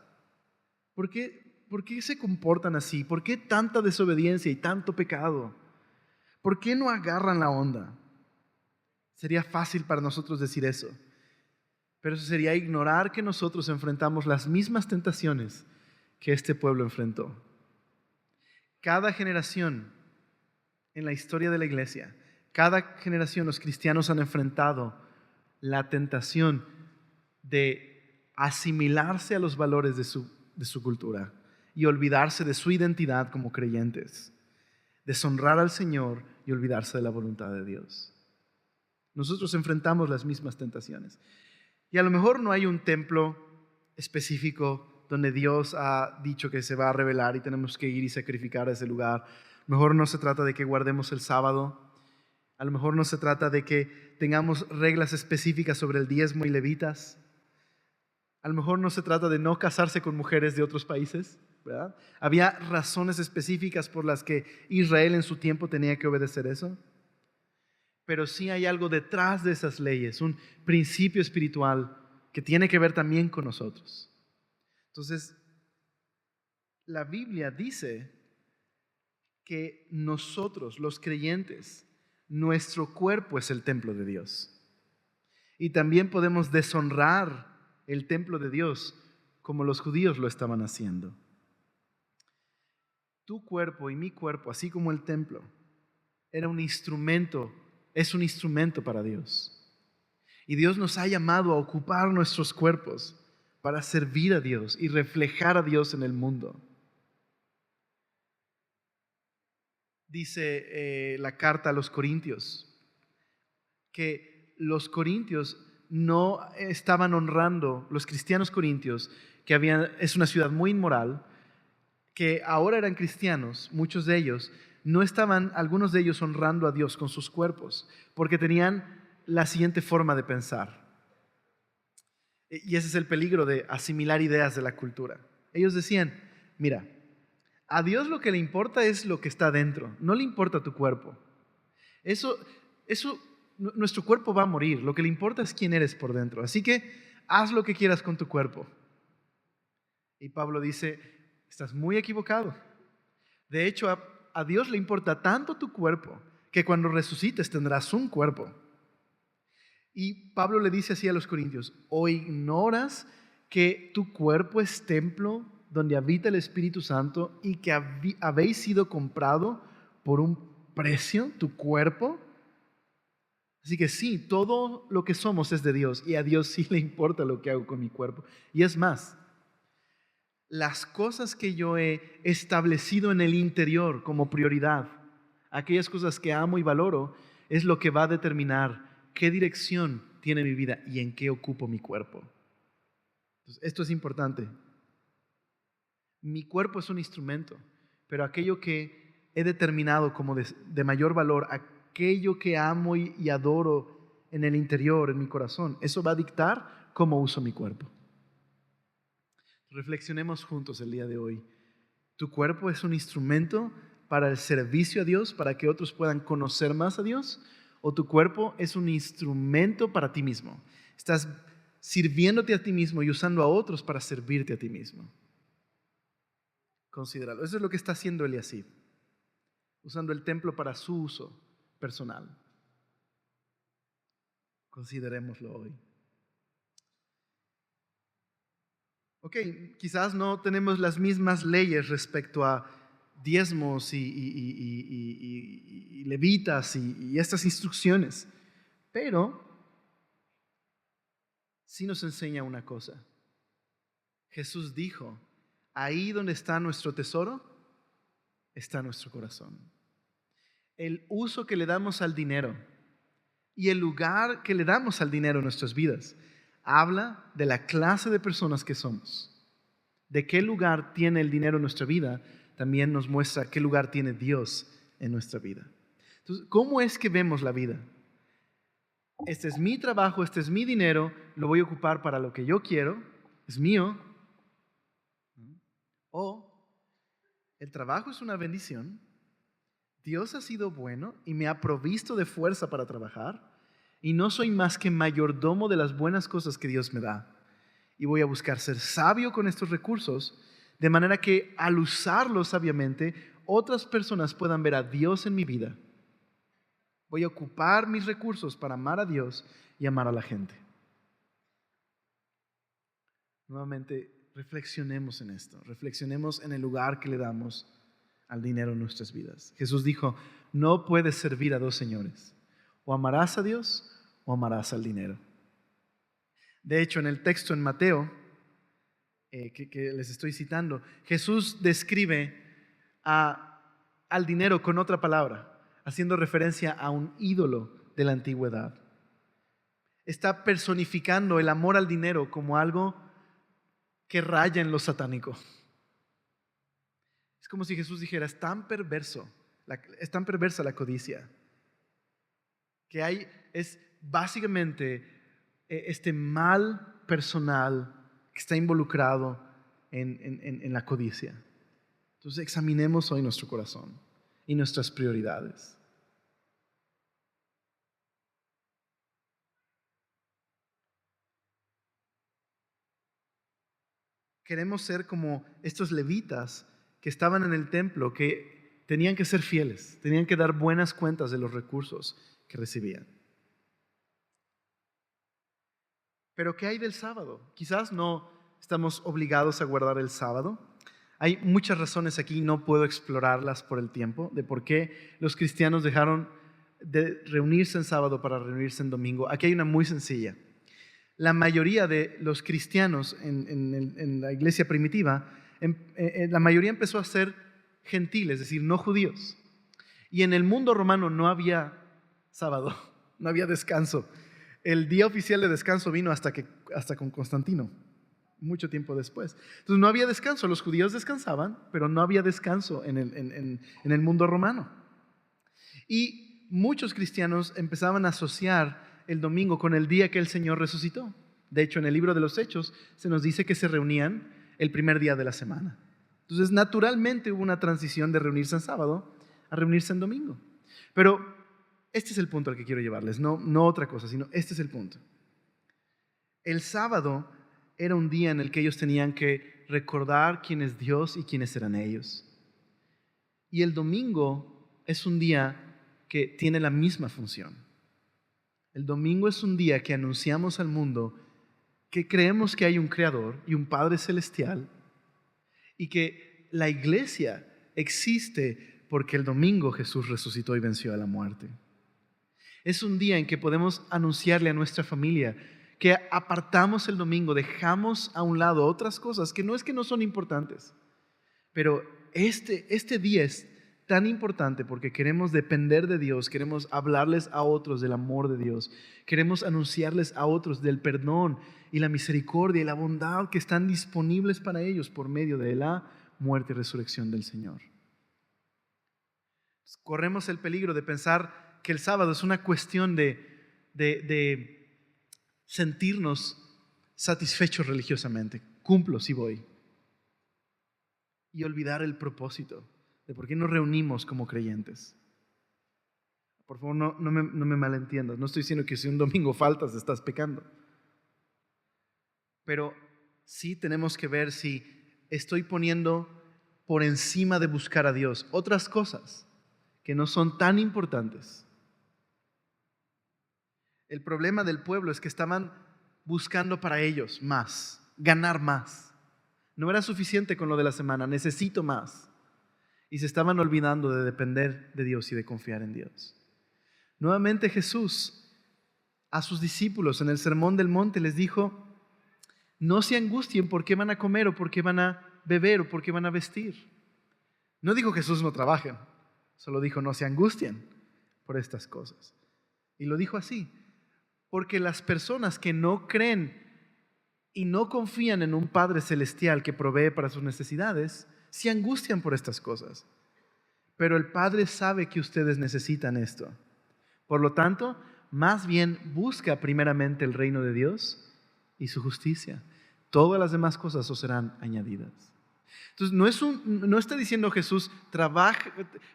¿Por qué se comportan así? ¿Por qué tanta desobediencia y tanto pecado? ¿Por qué no agarran la onda? Sería fácil para nosotros decir eso. Pero eso sería ignorar que nosotros enfrentamos las mismas tentaciones que este pueblo enfrentó. Cada generación en la historia de la iglesia, cada generación los cristianos han enfrentado la tentación de asimilarse a los valores de su cultura y olvidarse de su identidad como creyentes, deshonrar al Señor y olvidarse de la voluntad de Dios. Nosotros enfrentamos las mismas tentaciones. Y a lo mejor no hay un templo específico donde Dios ha dicho que se va a revelar y tenemos que ir y sacrificar a ese lugar. A lo mejor no se trata de que guardemos el sábado. A lo mejor no se trata de que tengamos reglas específicas sobre el diezmo y levitas. A lo mejor no se trata de no casarse con mujeres de otros países, ¿verdad? Había razones específicas por las que Israel en su tiempo tenía que obedecer eso. Pero sí hay algo detrás de esas leyes, un principio espiritual que tiene que ver también con nosotros. Entonces, la Biblia dice que nosotros, los creyentes, nuestro cuerpo es el templo de Dios. Y también podemos deshonrar el templo de Dios como los judíos lo estaban haciendo. Tu cuerpo y mi cuerpo, así como el templo, es un instrumento para Dios. Y Dios nos ha llamado a ocupar nuestros cuerpos para servir a Dios y reflejar a Dios en el mundo. Dice la carta a los Corintios que los corintios no estaban honrando, los cristianos corintios, es una ciudad muy inmoral, que ahora eran cristianos, muchos de ellos, no estaban, algunos de ellos, honrando a Dios con sus cuerpos, porque tenían la siguiente forma de pensar. Y ese es el peligro de asimilar ideas de la cultura. Ellos decían: mira, a Dios lo que le importa es lo que está dentro, no le importa tu cuerpo. Nuestro cuerpo va a morir, lo que le importa es quién eres por dentro. Así que haz lo que quieras con tu cuerpo. Y Pablo dice: estás muy equivocado. De hecho, a Dios le importa tanto tu cuerpo que cuando resucites tendrás un cuerpo. Y Pablo le dice así a los corintios: o ignoras que tu cuerpo es templo donde habita el Espíritu Santo y que habéis sido comprado por un precio, tu cuerpo? Así que sí, todo lo que somos es de Dios y a Dios sí le importa lo que hago con mi cuerpo. Y es más, las cosas que yo he establecido en el interior como prioridad, aquellas cosas que amo y valoro, es lo que va a determinar qué dirección tiene mi vida y en qué ocupo mi cuerpo. Entonces, esto es importante. Mi cuerpo es un instrumento, pero aquello que he determinado como de mayor valor, aquello que amo y adoro en el interior, en mi corazón, eso va a dictar cómo uso mi cuerpo. Reflexionemos juntos el día de hoy. ¿Tu cuerpo es un instrumento para el servicio a Dios, para que otros puedan conocer más a Dios? ¿O tu cuerpo es un instrumento para ti mismo? Estás sirviéndote a ti mismo y usando a otros para servirte a ti mismo. Considéralo. Eso es lo que está haciendo Eliasib, usando el templo para su uso personal. Considerémoslo hoy. Ok, quizás no tenemos las mismas leyes respecto a diezmos y levitas y estas instrucciones, pero sí nos enseña una cosa. Jesús dijo, ahí donde está nuestro tesoro, está nuestro corazón. El uso que le damos al dinero y el lugar que le damos al dinero en nuestras vidas habla de la clase de personas que somos. De qué lugar tiene el dinero en nuestra vida también nos muestra qué lugar tiene Dios en nuestra vida. Entonces, ¿cómo es que vemos la vida? Este es mi trabajo, este es mi dinero, lo voy a ocupar para lo que yo quiero, es mío. O el trabajo es una bendición, Dios ha sido bueno y me ha provisto de fuerza para trabajar y no soy más que mayordomo de las buenas cosas que Dios me da. Y voy a buscar ser sabio con estos recursos, de manera que al usarlos sabiamente, otras personas puedan ver a Dios en mi vida. Voy a ocupar mis recursos para amar a Dios y amar a la gente. Nuevamente, reflexionemos en esto. Reflexionemos en el lugar que le damos al dinero en nuestras vidas. Jesús dijo, no puedes servir a dos señores. O amarás a Dios o amarás al dinero. De hecho, en el texto en Mateo, que les estoy citando, Jesús describe al dinero con otra palabra, haciendo referencia a un ídolo de la antigüedad. Está personificando el amor al dinero como algo que raya en lo satánico. Es como si Jesús dijera, es tan perversa la codicia, que es básicamente este mal personal que está involucrado en la codicia. Entonces examinemos hoy nuestro corazón y nuestras prioridades. Queremos ser como estos levitas que estaban en el templo, que tenían que ser fieles, tenían que dar buenas cuentas de los recursos que recibían. Pero ¿qué hay del sábado? Quizás no estamos obligados a guardar el sábado. Hay muchas razones aquí, no puedo explorarlas por el tiempo, de por qué los cristianos dejaron de reunirse en sábado para reunirse en domingo. Aquí hay una muy sencilla. La mayoría de los cristianos en la iglesia primitiva, la mayoría empezó a ser gentiles, es decir, no judíos. Y en el mundo romano no había sábado, no había descanso. El día oficial de descanso vino hasta con Constantino, mucho tiempo después. Entonces no había descanso, los judíos descansaban, pero no había descanso en el mundo romano. Y muchos cristianos empezaban a asociar el domingo con el día que el Señor resucitó. De hecho, en el libro de los Hechos se nos dice que se reunían el primer día de la semana. Entonces, naturalmente hubo una transición de reunirse en sábado a reunirse en domingo. Pero este es el punto al que quiero llevarles, no otra cosa, sino este es el punto. El sábado era un día en el que ellos tenían que recordar quién es Dios y quiénes eran ellos. Y el domingo es un día que tiene la misma función. El domingo es un día que anunciamos al mundo que creemos que hay un creador y un Padre celestial y que la iglesia existe porque el domingo Jesús resucitó y venció a la muerte. Es un día en que podemos anunciarle a nuestra familia que apartamos el domingo, dejamos a un lado otras cosas que no son importantes, pero este día es tan importante porque queremos depender de Dios, queremos hablarles a otros del amor de Dios, queremos anunciarles a otros del perdón y la misericordia y la bondad que están disponibles para ellos por medio de la muerte y resurrección del Señor. Corremos el peligro de pensar que el sábado es una cuestión de sentirnos satisfechos religiosamente. Cumplo si voy. Y olvidar el propósito de por qué nos reunimos como creyentes. Por favor, no me malentiendas. No estoy diciendo que si un domingo faltas estás pecando. Pero sí tenemos que ver si estoy poniendo por encima de buscar a Dios otras cosas que no son tan importantes. El problema del pueblo es que estaban buscando para ellos más, ganar más. No era suficiente con lo de la semana, necesito más. Y se estaban olvidando de depender de Dios y de confiar en Dios. Nuevamente Jesús a sus discípulos en el Sermón del Monte les dijo: no se angustien por qué van a comer o por qué van a beber o por qué van a vestir. No dijo Jesús no trabajen, solo dijo no se angustien por estas cosas. Y lo dijo así, porque las personas que no creen y no confían en un Padre celestial que provee para sus necesidades, se angustian por estas cosas. Pero el Padre sabe que ustedes necesitan esto. Por lo tanto, más bien busca primeramente el reino de Dios y su justicia. Todas las demás cosas os serán añadidas. Entonces, no está diciendo Jesús,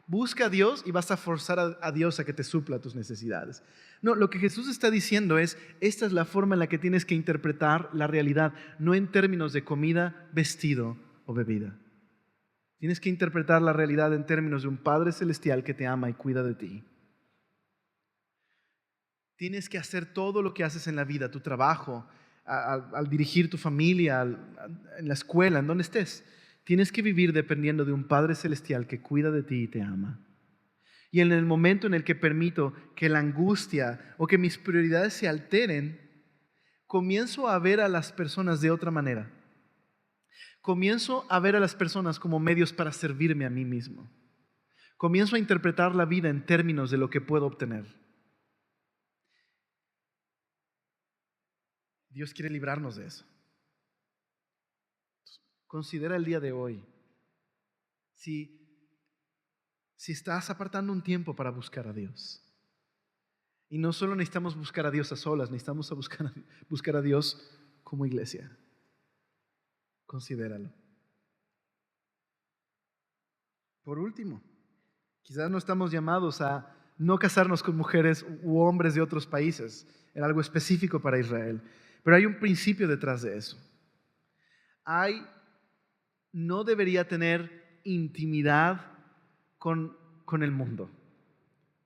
busca a Dios y vas a forzar a Dios a que te supla tus necesidades. No, lo que Jesús está diciendo es, esta es la forma en la que tienes que interpretar la realidad, no en términos de comida, vestido o bebida. Tienes que interpretar la realidad en términos de un Padre celestial que te ama y cuida de ti. Tienes que hacer todo lo que haces en la vida, tu trabajo, al dirigir tu familia, en la escuela, en donde estés. Tienes que vivir dependiendo de un Padre celestial que cuida de ti y te ama. Y en el momento en el que permito que la angustia o que mis prioridades se alteren, comienzo a ver a las personas de otra manera. Comienzo a ver a las personas como medios para servirme a mí mismo. Comienzo a interpretar la vida en términos de lo que puedo obtener. Dios quiere librarnos de eso. Considera el día de hoy. Si estás apartando un tiempo para buscar a Dios. Y no solo necesitamos buscar a Dios a solas, necesitamos buscar a Dios como iglesia. Considéralo. Por último, quizás no estamos llamados a no casarnos con mujeres u hombres de otros países, en algo específico para Israel. Pero hay un principio detrás de eso. No debería tener intimidad con el mundo.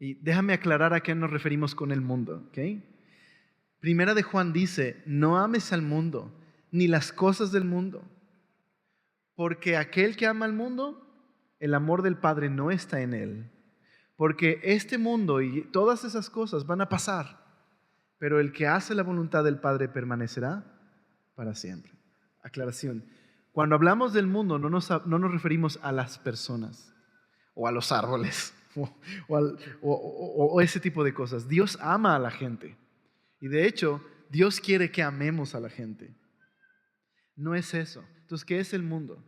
Y déjame aclarar a qué nos referimos con el mundo, ¿ok? Primera de Juan dice, no ames al mundo, ni las cosas del mundo, porque aquel que ama al mundo, el amor del Padre no está en él. Porque este mundo y todas esas cosas van a pasar, pero el que hace la voluntad del Padre permanecerá para siempre. Aclaración, cuando hablamos del mundo no nos referimos a las personas o a los árboles o ese tipo de cosas. Dios ama a la gente y de hecho Dios quiere que amemos a la gente. No es eso. Entonces, ¿qué es el mundo?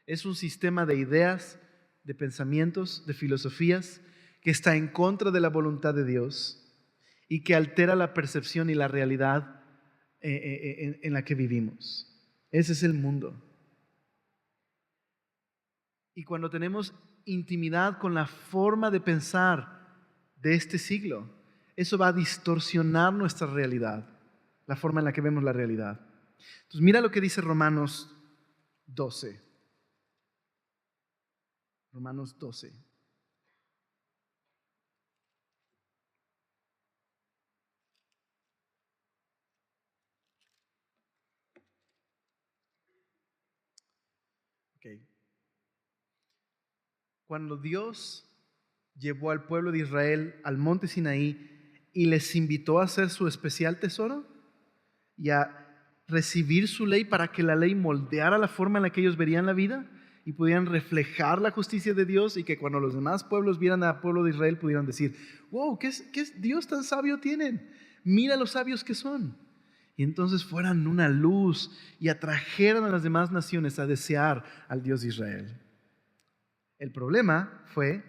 Es un sistema de ideas, de pensamientos, de filosofías que está en contra de la voluntad de Dios y que altera la percepción y la realidad en la que vivimos. Ese es el mundo. Y cuando tenemos intimidad con la forma de pensar de este siglo, eso va a distorsionar nuestra realidad, la forma en la que vemos la realidad. Entonces, mira lo que dice Romanos 12. Romanos 12. Cuando Dios llevó al pueblo de Israel al monte Sinaí y les invitó a hacer su especial tesoro y a recibir su ley para que la ley moldeara la forma en la que ellos verían la vida y pudieran reflejar la justicia de Dios, y que cuando los demás pueblos vieran al pueblo de Israel pudieran decir: wow, ¿qué Dios tan sabio tienen? Mira los sabios que son. Y entonces fueran una luz y atrajeran a las demás naciones a desear al Dios de Israel. El problema fue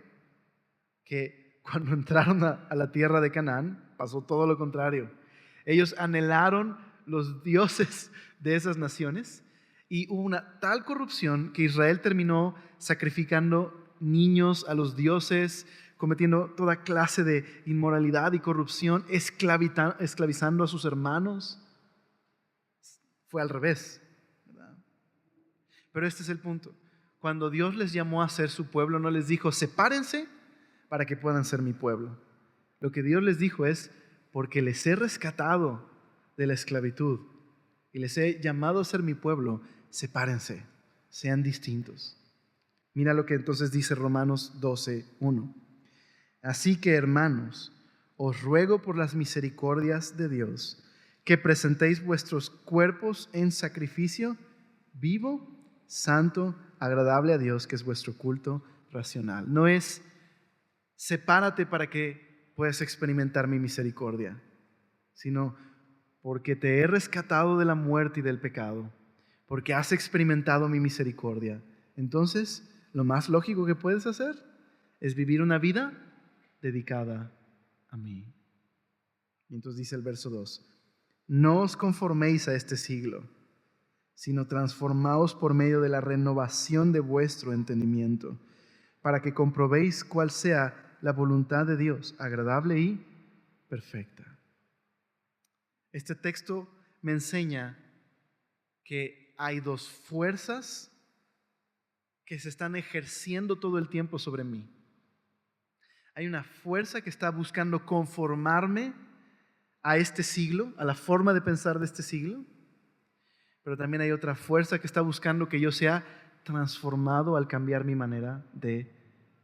que cuando entraron a la tierra de Canaán, pasó todo lo contrario. Ellos anhelaron los dioses de esas naciones y hubo una tal corrupción que Israel terminó sacrificando niños a los dioses, cometiendo toda clase de inmoralidad y corrupción, esclavizando a sus hermanos. Fue al revés, ¿verdad? Pero este es el punto. Cuando Dios les llamó a ser su pueblo, no les dijo: sepárense para que puedan ser mi pueblo. Lo que Dios les dijo es: porque les he rescatado de la esclavitud y les he llamado a ser mi pueblo, sepárense, sean distintos. Mira lo que entonces dice Romanos 12:1. Así que, hermanos, os ruego por las misericordias de Dios que presentéis vuestros cuerpos en sacrificio vivo, santo, agradable a Dios, que es vuestro culto racional. No es: sepárate para que puedas experimentar mi misericordia, sino: porque te he rescatado de la muerte y del pecado, porque has experimentado mi misericordia. Entonces, lo más lógico que puedes hacer es vivir una vida dedicada a mí. Y entonces dice el verso 2: no os conforméis a este siglo, sino transformaos por medio de la renovación de vuestro entendimiento, para que comprobéis cuál sea la voluntad de Dios, agradable y perfecta. Este texto me enseña que hay dos fuerzas que se están ejerciendo todo el tiempo sobre mí. Hay una fuerza que está buscando conformarme a este siglo, a la forma de pensar de este siglo, pero también hay otra fuerza que está buscando que yo sea transformado al cambiar mi manera de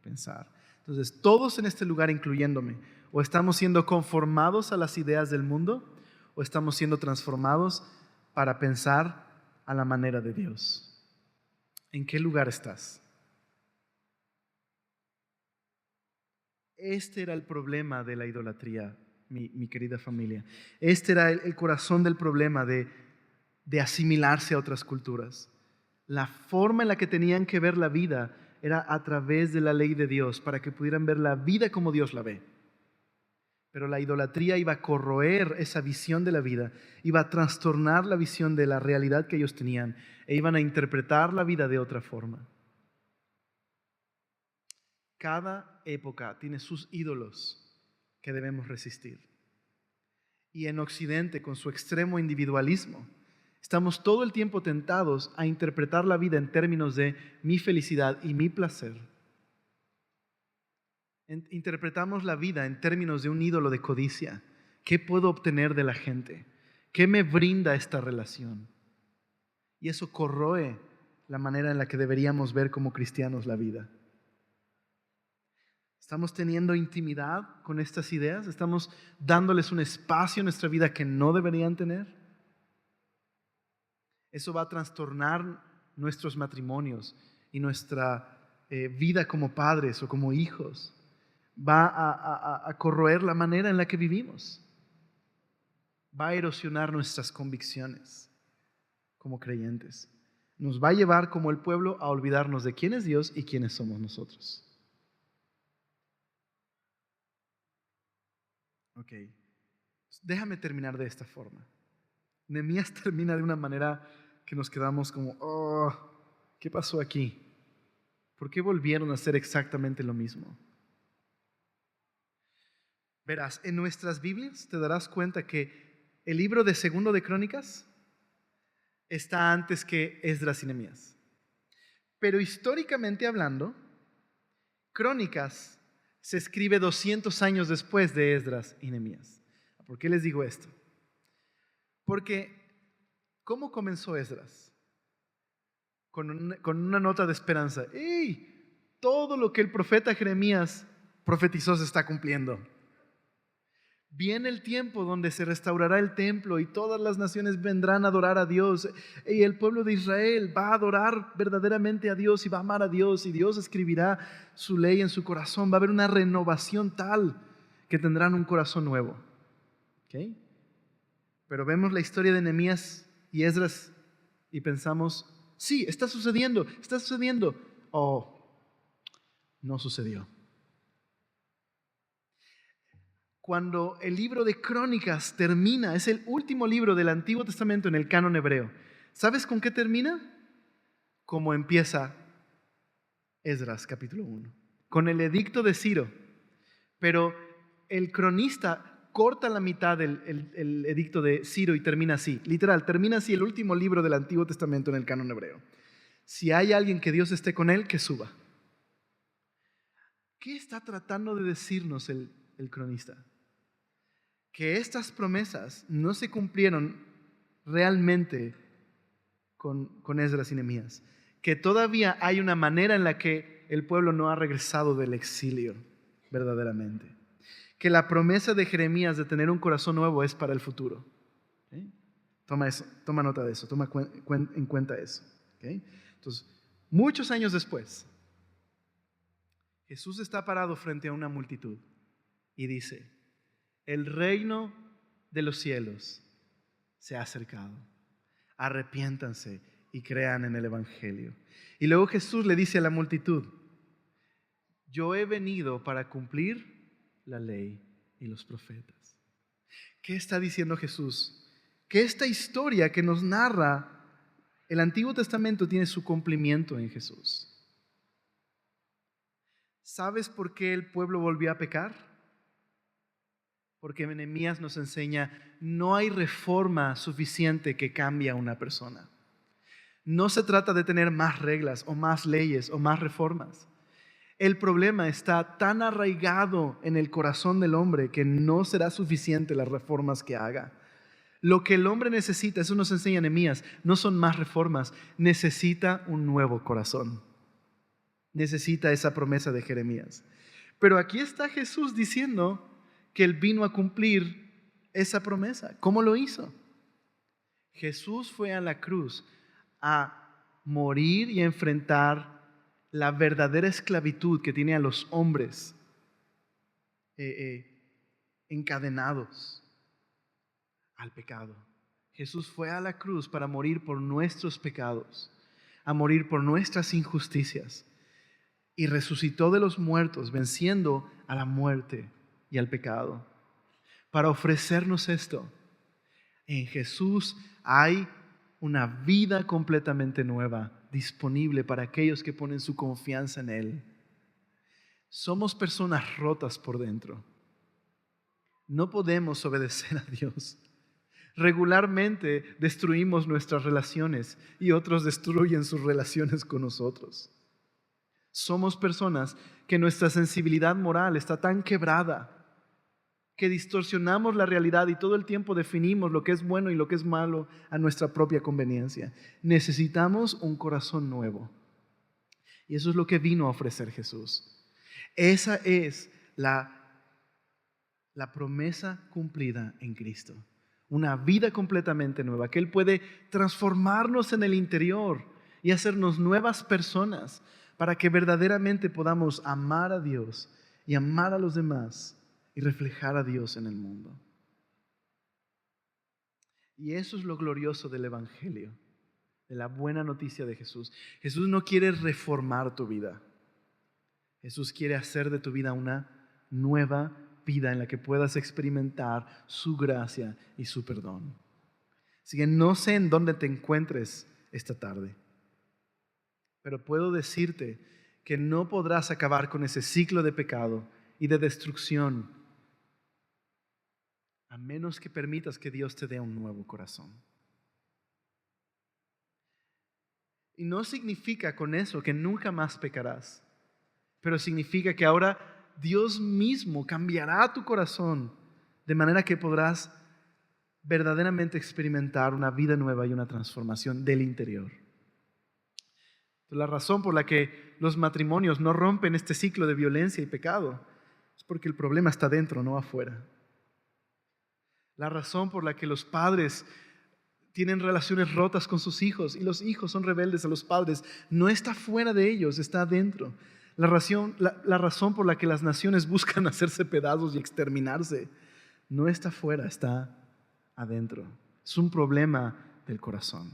pensar. Entonces, todos en este lugar, incluyéndome, o estamos siendo conformados a las ideas del mundo, o estamos siendo transformados para pensar a la manera de Dios. ¿En qué lugar estás? Este era el problema de la idolatría, mi querida familia. Este era el corazón del problema de asimilarse a otras culturas. La forma en la que tenían que ver la vida era a través de la ley de Dios, para que pudieran ver la vida como Dios la ve. Pero la idolatría iba a corroer esa visión de la vida, iba a trastornar la visión de la realidad que ellos tenían, e iban a interpretar la vida de otra forma. Cada época tiene sus ídolos que debemos resistir. Y en Occidente, con su extremo individualismo, estamos todo el tiempo tentados a interpretar la vida en términos de mi felicidad y mi placer. Interpretamos la vida en términos de un ídolo de codicia. ¿Qué puedo obtener de la gente? ¿Qué me brinda esta relación? Y eso corroe la manera en la que deberíamos ver como cristianos la vida. ¿Estamos teniendo intimidad con estas ideas? ¿Estamos dándoles un espacio en nuestra vida que no deberían tener? Eso va a trastornar nuestros matrimonios y nuestra vida como padres o como hijos. Va a corroer la manera en la que vivimos. Va a erosionar nuestras convicciones como creyentes. Nos va a llevar, como el pueblo, a olvidarnos de quién es Dios y quiénes somos nosotros. Ok, déjame terminar de esta forma. Nehemías termina de una manera que nos quedamos como: oh, ¿qué pasó aquí? ¿Por qué volvieron a hacer exactamente lo mismo? Verás, en nuestras Biblias te darás cuenta que el libro de Segundo de Crónicas está antes que Esdras y Nehemías. Pero históricamente hablando, Crónicas se escribe 200 años después de Esdras y Nehemías. ¿Por qué les digo esto? Porque, ¿cómo comenzó Esdras? con una nota de esperanza. ¡Ey! Todo lo que el profeta Jeremías profetizó se está cumpliendo. Viene el tiempo donde se restaurará el templo y todas las naciones vendrán a adorar a Dios. Y el pueblo de Israel va a adorar verdaderamente a Dios y va a amar a Dios. Y Dios escribirá su ley en su corazón. Va a haber una renovación tal que tendrán un corazón nuevo. ¿Okay? Pero vemos la historia de Nehemías y Esdras y pensamos, sí, está sucediendo, está sucediendo. Oh, no sucedió. Cuando el libro de Crónicas termina, es el último libro del Antiguo Testamento en el canon hebreo. ¿Sabes con qué termina? Como empieza Esdras capítulo 1, con el edicto de Ciro. Pero el cronista corta la mitad del edicto de Ciro y termina así. Literal, termina así el último libro del Antiguo Testamento en el canon hebreo. Si hay alguien que Dios esté con él, que suba. ¿Qué está tratando de decirnos el cronista? Que estas promesas no se cumplieron realmente con Esdras y Nehemías, que todavía hay una manera en la que el pueblo no ha regresado del exilio verdaderamente, que la promesa de Jeremías de tener un corazón nuevo es para el futuro. ¿Okay? Toma nota de eso, toma en cuenta eso. ¿Okay? Entonces, muchos años después, Jesús está parado frente a una multitud y dice: el reino de los cielos se ha acercado. Arrepiéntanse y crean en el Evangelio. Y luego Jesús le dice a la multitud: yo he venido para cumplir la ley y los profetas. ¿Qué está diciendo Jesús? Que esta historia que nos narra el Antiguo Testamento tiene su cumplimiento en Jesús. ¿Sabes por qué el pueblo volvió a pecar? Porque Nehemías nos enseña, no hay reforma suficiente que cambie a una persona. No se trata de tener más reglas o más leyes o más reformas. El problema está tan arraigado en el corazón del hombre que no será suficiente las reformas que haga. Lo que el hombre necesita, eso nos enseña Nehemías, no son más reformas, necesita un nuevo corazón. Necesita esa promesa de Jeremías. Pero aquí está Jesús diciendo que Él vino a cumplir esa promesa. ¿Cómo lo hizo? Jesús fue a la cruz a morir y a enfrentar la verdadera esclavitud que tiene a los hombres encadenados al pecado. Jesús fue a la cruz para morir por nuestros pecados, a morir por nuestras injusticias, y resucitó de los muertos, venciendo a la muerte y al pecado, para ofrecernos esto. En Jesús hay una vida completamente nueva disponible para aquellos que ponen su confianza en Él. Somos personas rotas por dentro. No podemos obedecer a Dios. Regularmente destruimos nuestras relaciones y otros destruyen sus relaciones con nosotros. Somos personas que nuestra sensibilidad moral está tan quebrada que distorsionamos la realidad y todo el tiempo definimos lo que es bueno y lo que es malo a nuestra propia conveniencia. Necesitamos un corazón nuevo. Y eso es lo que vino a ofrecer Jesús. Esa es la promesa cumplida en Cristo. Una vida completamente nueva, que Él puede transformarnos en el interior y hacernos nuevas personas para que verdaderamente podamos amar a Dios y amar a los demás y reflejar a Dios en el mundo. Y eso es lo glorioso del Evangelio, de la buena noticia de Jesús. Jesús no quiere reformar tu vida. Jesús quiere hacer de tu vida una nueva vida en la que puedas experimentar su gracia y su perdón. Así que no sé en dónde te encuentres esta tarde, pero puedo decirte que no podrás acabar con ese ciclo de pecado y de destrucción a menos que permitas que Dios te dé un nuevo corazón. Y no significa con eso que nunca más pecarás, pero significa que ahora Dios mismo cambiará tu corazón de manera que podrás verdaderamente experimentar una vida nueva y una transformación del interior. La razón por la que los matrimonios no rompen este ciclo de violencia y pecado es porque el problema está dentro, no afuera. La razón por la que los padres tienen relaciones rotas con sus hijos y los hijos son rebeldes a los padres no está fuera de ellos, está adentro. La razón por la que las naciones buscan hacerse pedazos y exterminarse no está fuera, está adentro. Es un problema del corazón.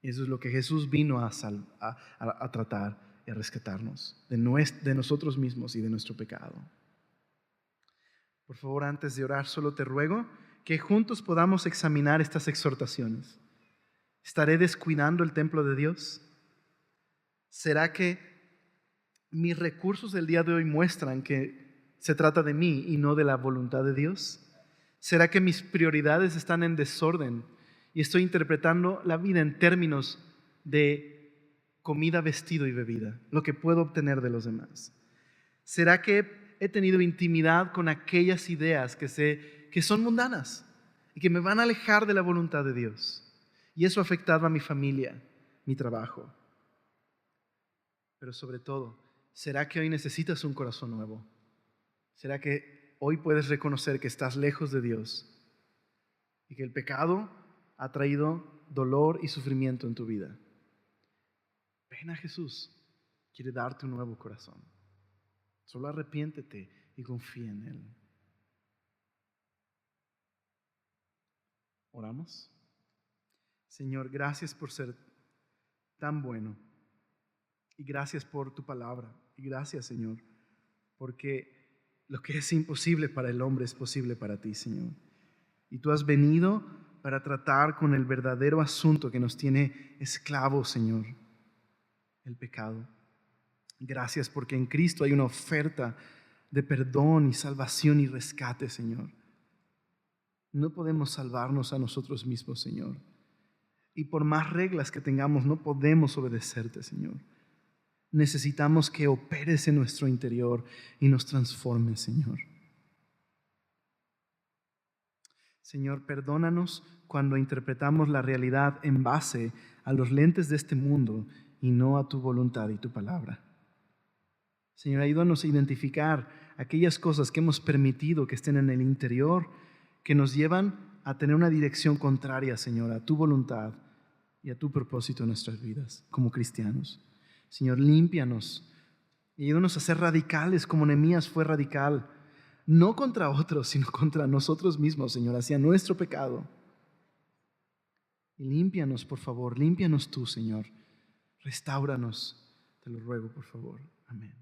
Y eso es lo que Jesús vino a tratar y a rescatarnos de nosotros mismos y de nuestro pecado. Por favor, antes de orar, solo te ruego que juntos podamos examinar estas exhortaciones. ¿Estaré descuidando el templo de Dios? ¿Será que mis recursos del día de hoy muestran que se trata de mí y no de la voluntad de Dios? ¿Será que mis prioridades están en desorden y estoy interpretando la vida en términos de comida, vestido y bebida, lo que puedo obtener de los demás? ¿Será que he tenido intimidad con aquellas ideas que sé que son mundanas y que me van a alejar de la voluntad de Dios? Y eso ha afectado a mi familia, mi trabajo. Pero sobre todo, ¿será que hoy necesitas un corazón nuevo? ¿Será que hoy puedes reconocer que estás lejos de Dios y que el pecado ha traído dolor y sufrimiento en tu vida? Ven a Jesús, quiere darte un nuevo corazón. Solo arrepiéntete y confía en Él. ¿Oramos? Señor, gracias por ser tan bueno y gracias por tu palabra y gracias, Señor, porque lo que es imposible para el hombre es posible para ti, Señor. Y tú has venido para tratar con el verdadero asunto que nos tiene esclavos, Señor, el pecado. Gracias porque en Cristo hay una oferta de perdón y salvación y rescate, Señor. No podemos salvarnos a nosotros mismos, Señor. Y por más reglas que tengamos, no podemos obedecerte, Señor. Necesitamos que operes en nuestro interior y nos transformes, Señor. Señor, perdónanos cuando interpretamos la realidad en base a los lentes de este mundo y no a tu voluntad y tu palabra. Señor, ayúdanos a identificar aquellas cosas que hemos permitido que estén en el interior, que nos llevan a tener una dirección contraria, Señor, a tu voluntad y a tu propósito en nuestras vidas como cristianos. Señor, límpianos y ayúdanos a ser radicales como Nehemías fue radical, no contra otros, sino contra nosotros mismos, Señor, hacia nuestro pecado. Y límpianos, por favor, límpianos tú, Señor. Restáuranos, te lo ruego, por favor. Amén.